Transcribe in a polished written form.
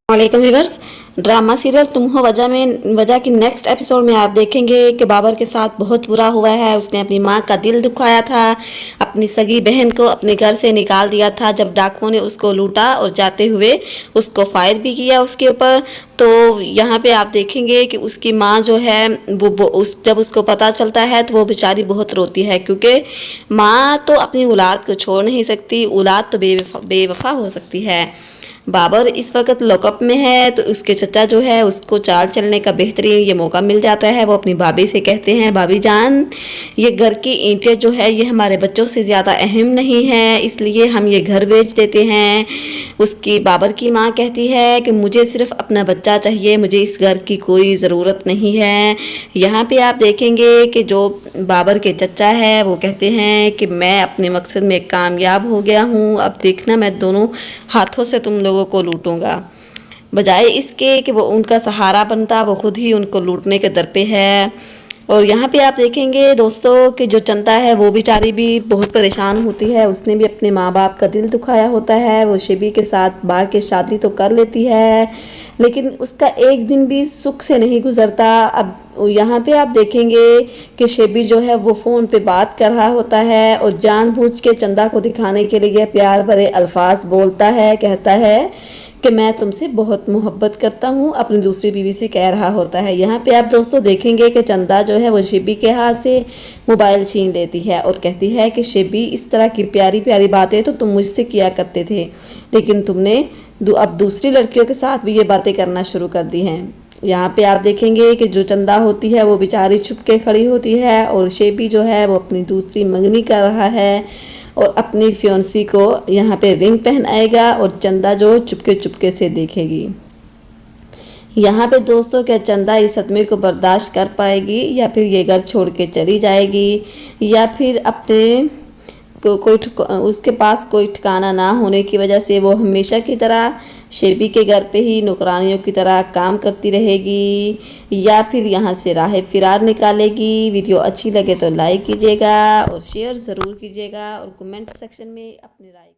वालेकुम viewers. Drama serial तुम हो वजह की नेक्स्ट एपिसोड में आप देखेंगे कि बाबर के साथ बहुत बुरा हुआ है। उसने अपनी माँ का दिल दुखाया था, अपनी सगी बहन को अपने घर से निकाल दिया था जब डाकुओं ने उसको लूटा और जाते हुए उसको फायर भी किया उसके ऊपर। तो यहाँ पे आप देखेंगे कि उसकी माँ जो है जब उसको पता चलता है तो वो बेचारी बहुत रोती है, क्योंकि माँ तो अपनी औलाद को छोड़ नहीं सकती, औलाद तो बेवफा हो सकती है। बाबर इस वक्त लॉकअप में है तो उसके चचा जो है उसको चाल चलने का बेहतरीन ये मौका मिल जाता है। वो अपनी भाभी से कहते हैं, भाभी जान ये घर की ईंटें जो है ये हमारे बच्चों से ज़्यादा अहम नहीं है, इसलिए हम ये घर बेच देते हैं। उसकी बाबर की माँ कहती है कि मुझे सिर्फ अपना बच्चा चाहिए, मुझे इस घर की कोई ज़रूरत नहीं है। यहाँ पे आप देखेंगे कि जो बाबर के चचा है वो कहते हैं कि मैं अपने मकसद में कामयाब हो गया हूँ, अब देखना मैं दोनों हाथों से तुम लोगों को लूटूंगा। बजाय इसके कि वो उनका सहारा बनता, वो खुद ही उनको लूटने के दर पे है। और यहाँ पे आप देखेंगे दोस्तों कि जो चंदा है वो बेचारी भी बहुत परेशान होती है। उसने भी अपने माँ बाप का दिल दुखाया होता है। वो शिबी के साथ बाहर के शादी तो कर लेती है, लेकिन उसका एक दिन भी सुख से नहीं गुजरता। अब यहाँ पे आप देखेंगे कि शिबी जो है वो फ़ोन पे बात कर रहा होता है और जानबूझ के चंदा को दिखाने के लिए प्यार भरे अल्फाज बोलता है, कहता है कि मैं तुमसे बहुत मोहब्बत करता हूँ, अपनी दूसरी बीवी से कह रहा होता है। यहाँ पे आप दोस्तों देखेंगे कि चंदा जो है वो शिबी के हाथ से मोबाइल छीन लेती है और कहती है कि शिबी इस तरह की प्यारी प्यारी बातें तो तुम मुझसे किया करते थे, लेकिन तुमने अब दूसरी लड़कियों के साथ भी ये बातें करना शुरू कर दी हैं। यहाँ पे आप देखेंगे कि जो चंदा होती है वो बेचारी छुप के खड़ी होती है और शिबी जो है वो अपनी दूसरी मंगनी कर रहा है और अपनी फियोंसी को यहाँ पे रिंग पहनाएगा और चंदा जो चुपके से देखेगी। यहाँ पे दोस्तों क्या चंदा इस सदमे को बर्दाश्त कर पाएगी या फिर ये घर छोड़ के चली जाएगी, या फिर अपने उसके पास कोई ठिकाना ना होने की वजह से वो हमेशा की तरह शिबी के घर पे ही नौकरानियों की तरह काम करती रहेगी, या फिर यहाँ से राह फिरार निकालेगी। वीडियो अच्छी लगे तो लाइक कीजिएगा और शेयर ज़रूर कीजिएगा और कमेंट सेक्शन में अपनी राय